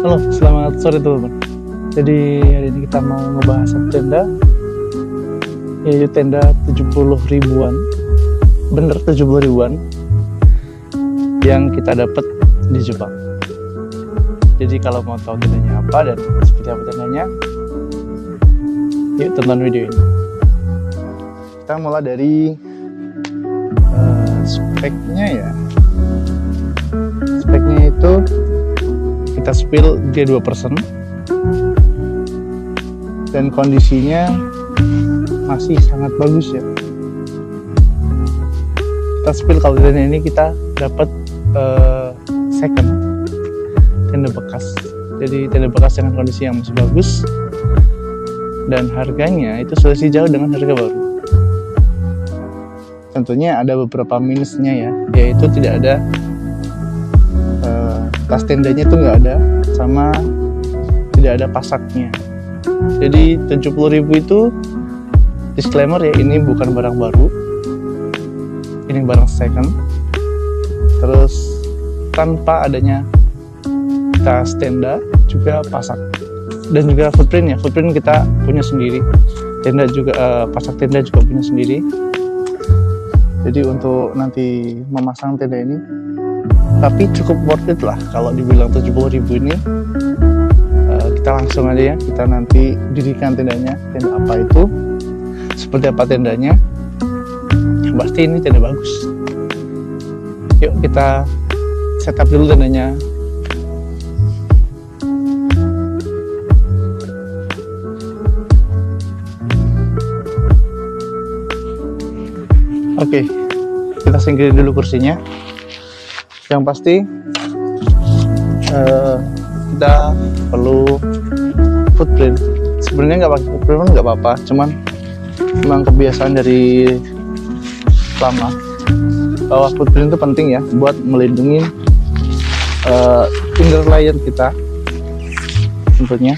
Halo, selamat sore teman-teman. Jadi hari ini kita mau ngebahas satu tenda, yaitu tenda 70 ribuan. Bener 70 ribuan yang kita dapat di Jepang. Jadi kalau mau tahu tendanya apa dan seperti apa tendanya, yuk tonton video ini. Kita mulai dari speknya ya. Speknya itu kita spill dia 2% dan kondisinya masih sangat bagus ya. Kita spill kalau tenda ini kita dapat second tenda bekas. Jadi tenda bekas dengan kondisi yang masih bagus dan harganya itu selisih jauh dengan harga baru. Tentunya ada beberapa minusnya ya, yaitu tidak ada tas tendanya itu nggak ada, sama tidak ada pasaknya. Jadi 70.000 itu disclaimer ya, ini bukan barang baru, ini barang second. Terus tanpa adanya tas tenda, juga pasak dan juga footprint ya, footprint kita punya sendiri, tenda juga pasak tenda juga punya sendiri. Jadi untuk nanti memasang tenda ini, tapi cukup worth it lah kalau dibilang 70.000 ini. Kita langsung aja ya, kita nanti dirikan tendanya, tenda apa itu, seperti apa tendanya. Yang pasti ini tenda bagus. Yuk kita setup dulu tendanya. Oke, kita singkirin dulu kursinya. Yang pasti kita perlu footprint. Sebenarnya nggak pakai footprint pun nggak apa-apa, cuman memang kebiasaan dari lama bahwa footprint itu penting ya buat melindungi inner layer kita tentunya.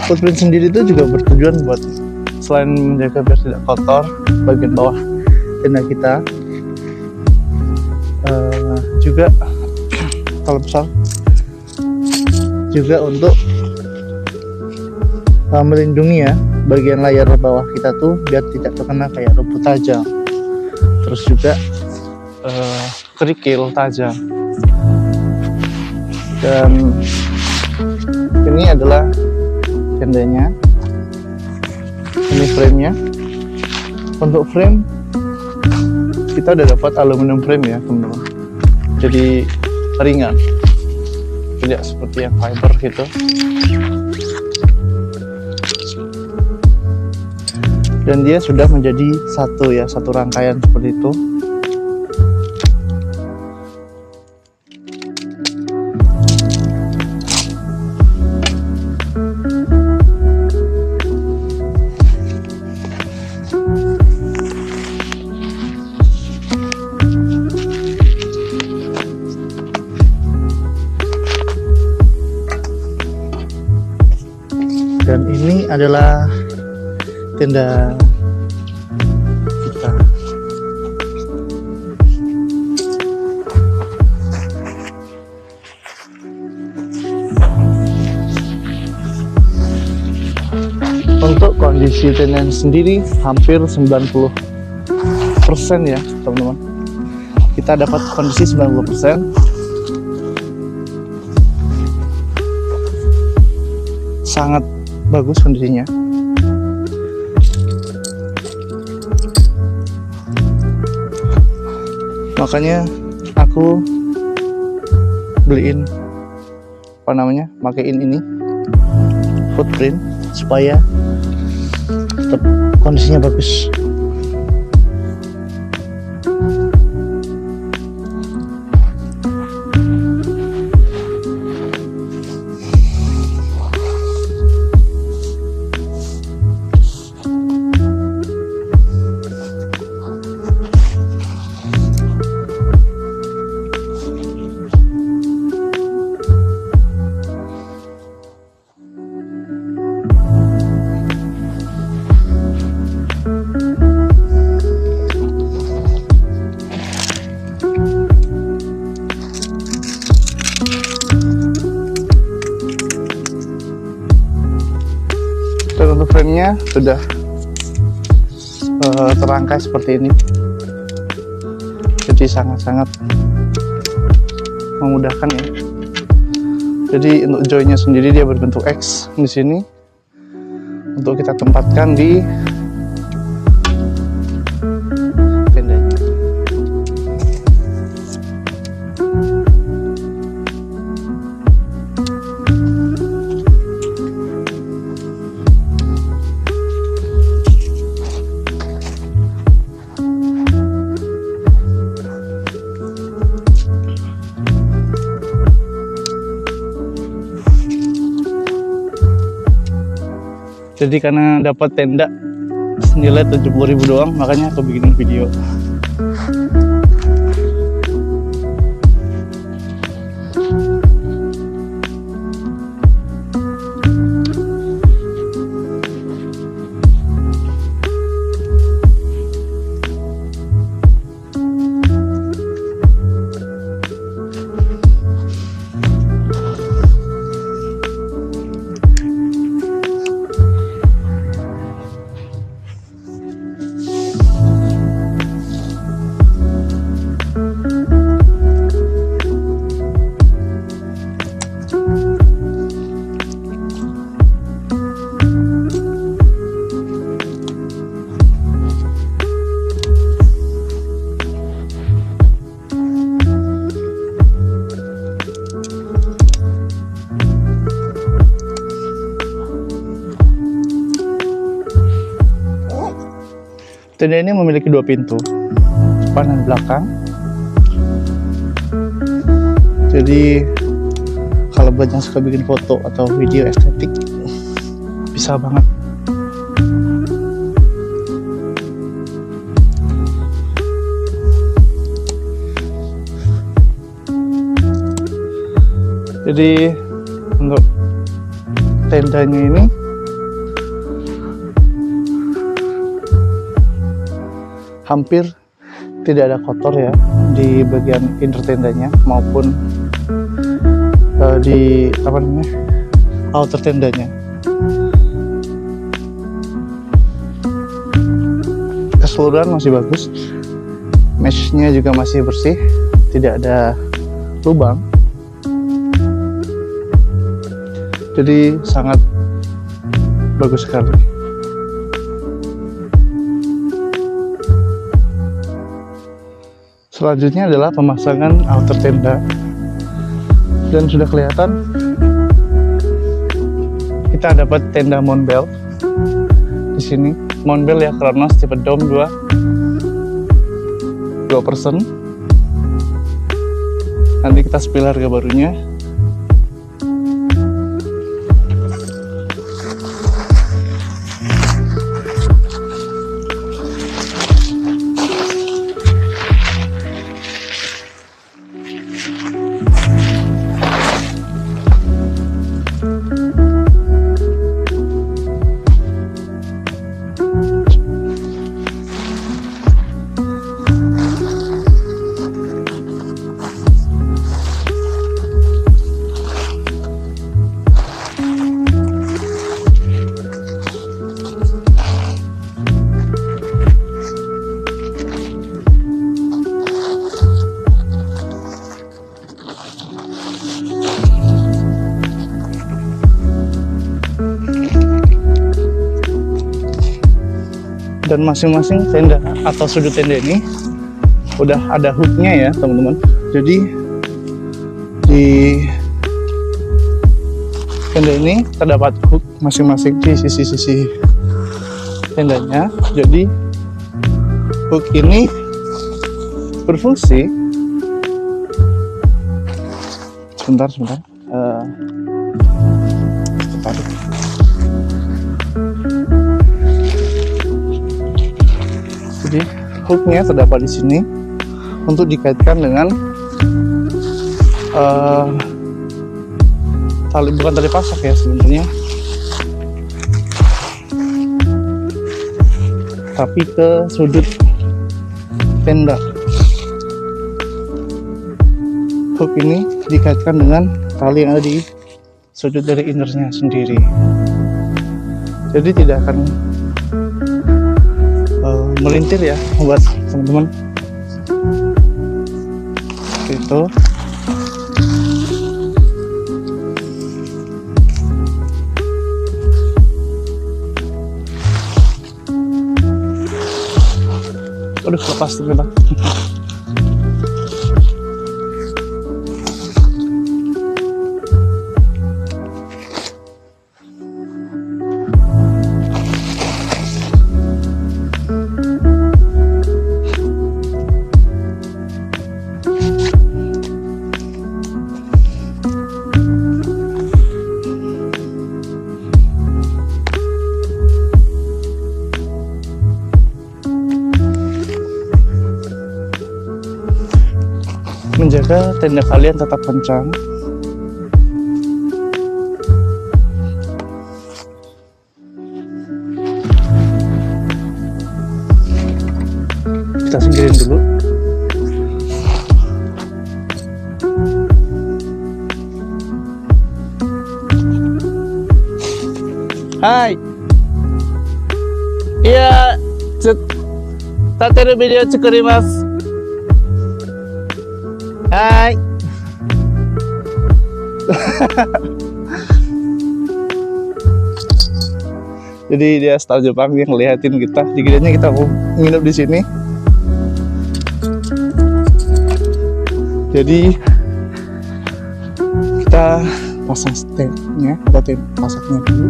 Footprint sendiri itu juga bertujuan buat selain menjaga biar tidak kotor bagian bawah tenda kita, juga kalau besar juga untuk melindungi ya bagian layar bawah kita tuh biar tidak terkena kayak rumput tajam, terus juga kerikil tajam. Dan ini adalah tendanya, ini frame-nya. Untuk frame kita udah dapat aluminium frame ya teman-teman, jadi ringan, tidak seperti yang fiber gitu. Dan dia sudah menjadi satu rangkaian seperti itu. Dan ini adalah tenda kita. Untuk kondisi tenda sendiri hampir 90% ya teman-teman. Kita dapat kondisi 90%. Sangat bagus kondisinya. Makanya aku beliin makein ini footprint supaya tetap kondisinya bagus. Dan untuk frame-nya sudah terangkai seperti ini, jadi sangat-sangat memudahkan ya. Jadi untuk joy-nya sendiri dia berbentuk X di sini untuk kita tempatkan di tendanya. Jadi karena dapat tenda senilai 70.000 doang, makanya aku bikin video. Tenda ini memiliki 2 pintu, depan dan belakang. Jadi kalau buat yang suka bikin foto atau video estetik, bisa banget. Jadi untuk tendanya ini hampir tidak ada kotor ya di bagian inner tendanya maupun di outer tendanya. Keseluruhan masih bagus, meshnya juga masih bersih, tidak ada lubang. Jadi sangat bagus sekali. Selanjutnya adalah pemasangan outer tenda, dan sudah kelihatan kita dapat tenda Moonbell di sini. Moonbell ya, Kronos tipe dome 2 person. Nanti kita spill harga barunya. Dan masing-masing tenda atau sudut tenda ini udah ada hooknya ya teman-teman. Jadi di tenda ini terdapat hook masing-masing di sisi-sisi tendanya. Jadi hook ini berfungsi sebentar. Jadi hooknya terdapat di sini untuk dikaitkan dengan bukan tali pasak ya sebenarnya, tapi ke sudut tenda. Hook ini dikaitkan dengan tali yang ada di sudut dari innernya sendiri. jadi tidak akan melintir ya buat teman-teman. Itu aduh, lepas ternyata. Menjaga tenda kalian tetap kencang. Kita singkirin dulu. Hai. Iya, tateru video tsukurimasu. Hai. Jadi dia style Jepang yang ngeliatin kita. Dikiranya kita mau nginep di sini. Jadi kita pasang stand-nya, kita pasangnya dulu.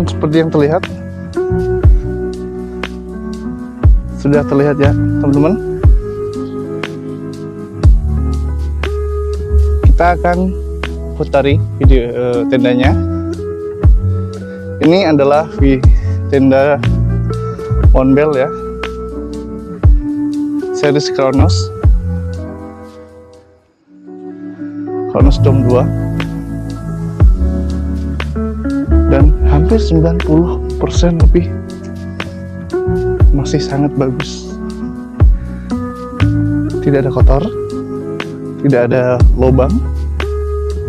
Seperti yang terlihat, sudah terlihat ya teman-teman. Kita akan putari video tendanya. Ini adalah tenda Monbel ya, series Kronos Dome 2. Dan hampir 90% lebih masih sangat bagus. Tidak ada kotor, tidak ada lubang,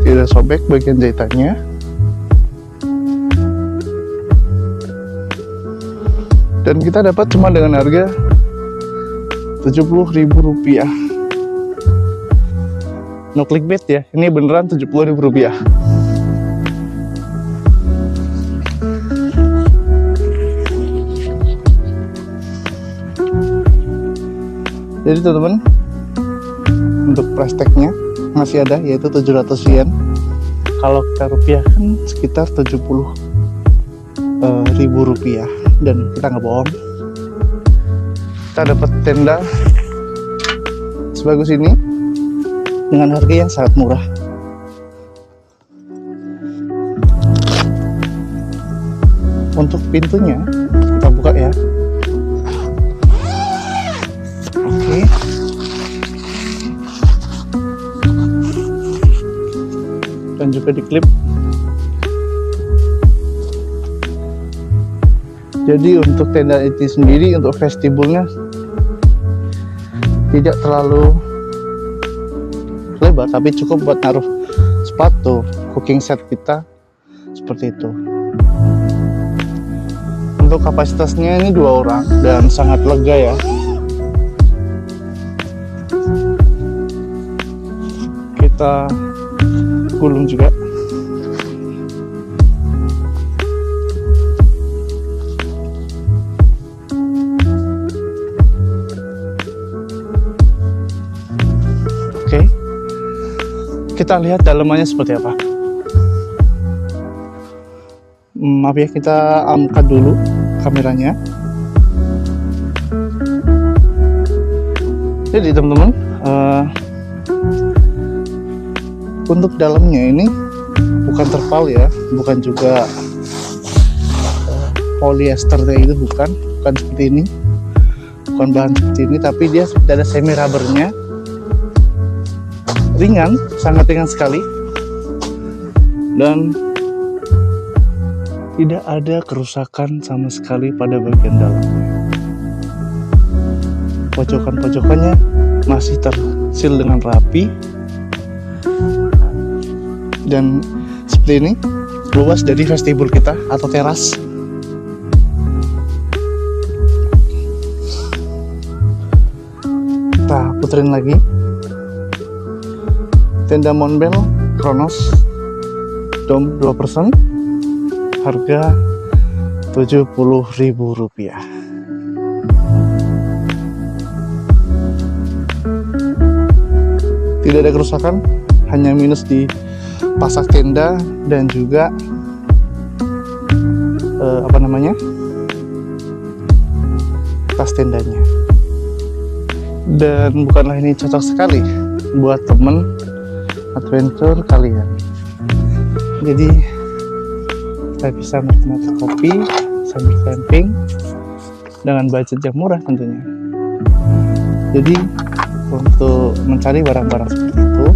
tidak ada sobek bagian jahitannya. Dan kita dapat cuma dengan harga Rp70.000. No clickbait ya, ini beneran Rp70.000. Jadi teman-teman, untuk price tag-nya masih ada, yaitu 700 yen. Kalau kita rupiahkan sekitar 70.000 rupiah. Dan kita nggak bohong, kita dapat tenda sebagus ini dengan harga yang sangat murah. Untuk pintunya kita buka ya. Oke. Dan juga diklip. Jadi untuk tenda itu sendiri, untuk vestibulnya tidak terlalu lebar, tapi cukup buat naruh sepatu, cooking set kita seperti itu. Untuk kapasitasnya ini 2 orang dan sangat lega ya. Kita gulung juga. Oke. Kita lihat dalamannya seperti apa. Maaf ya, kita angkat dulu kameranya. Jadi teman-teman, untuk dalamnya ini bukan terpal ya, bukan juga polyester itu, bukan seperti ini. bukan bahan seperti ini, tapi dia ada semi rubbernya, ringan, sangat ringan sekali, dan tidak ada kerusakan sama sekali pada bagian dalamnya. Pojokan-pojokannya masih tersil dengan rapi, dan seperti ini luas dari vestibul kita atau teras. Kita puterin lagi. Tenda Monbel Kronos Dome 2%, harga Rp70.000. Tidak ada kerusakan, hanya minus di pasak tenda dan juga tas tendanya. Dan bukanlah ini cocok sekali buat temen adventure kalian. Jadi kita bisa menikmati kopi sambil camping dengan budget yang murah tentunya. Jadi untuk mencari barang-barang seperti itu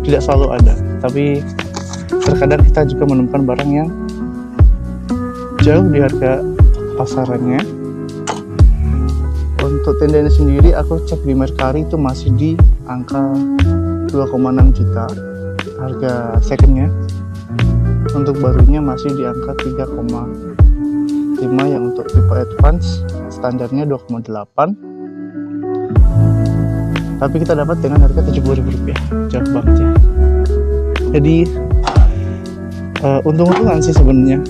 tidak selalu ada, tapi terkadang kita juga menemukan barang yang jauh di harga pasarannya. Untuk tenda ini sendiri aku cek di Mercari itu masih di angka 2,6 juta harga secondnya. Untuk barunya masih di angka 3,5, yang untuk tipe advance standarnya 2,8. Tapi kita dapat dengan harga Rp70.000, jauh banget ya. Jadi untung-untungan sih sebenarnya,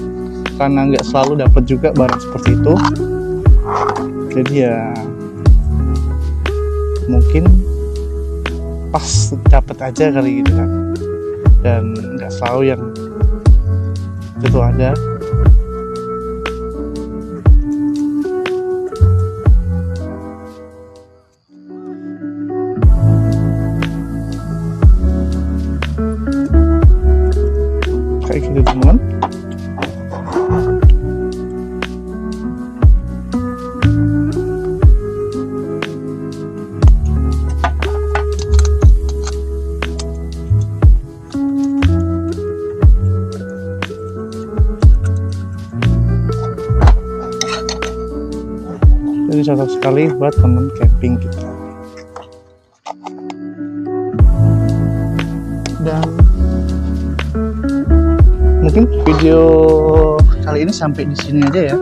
karena nggak selalu dapat juga barang seperti itu. Jadi ya mungkin pas dapat aja kali gitu kan, dan nggak selalu yang itu ada. Kayak gitu teman. Ini cocok sekali buat temen camping kita. Dan mungkin video kali ini sampai di sini aja ya.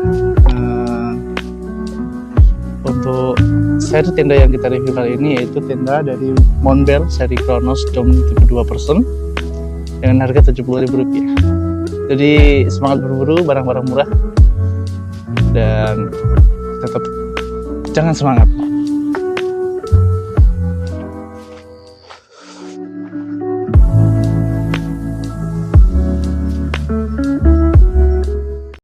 Untuk seri tenda yang kita review kali ini yaitu tenda dari Monbel seri Kronos Dome tipe 2% dengan harga Rp70.000. Jadi semangat berburu barang-barang murah, dan tetap jangan semangat.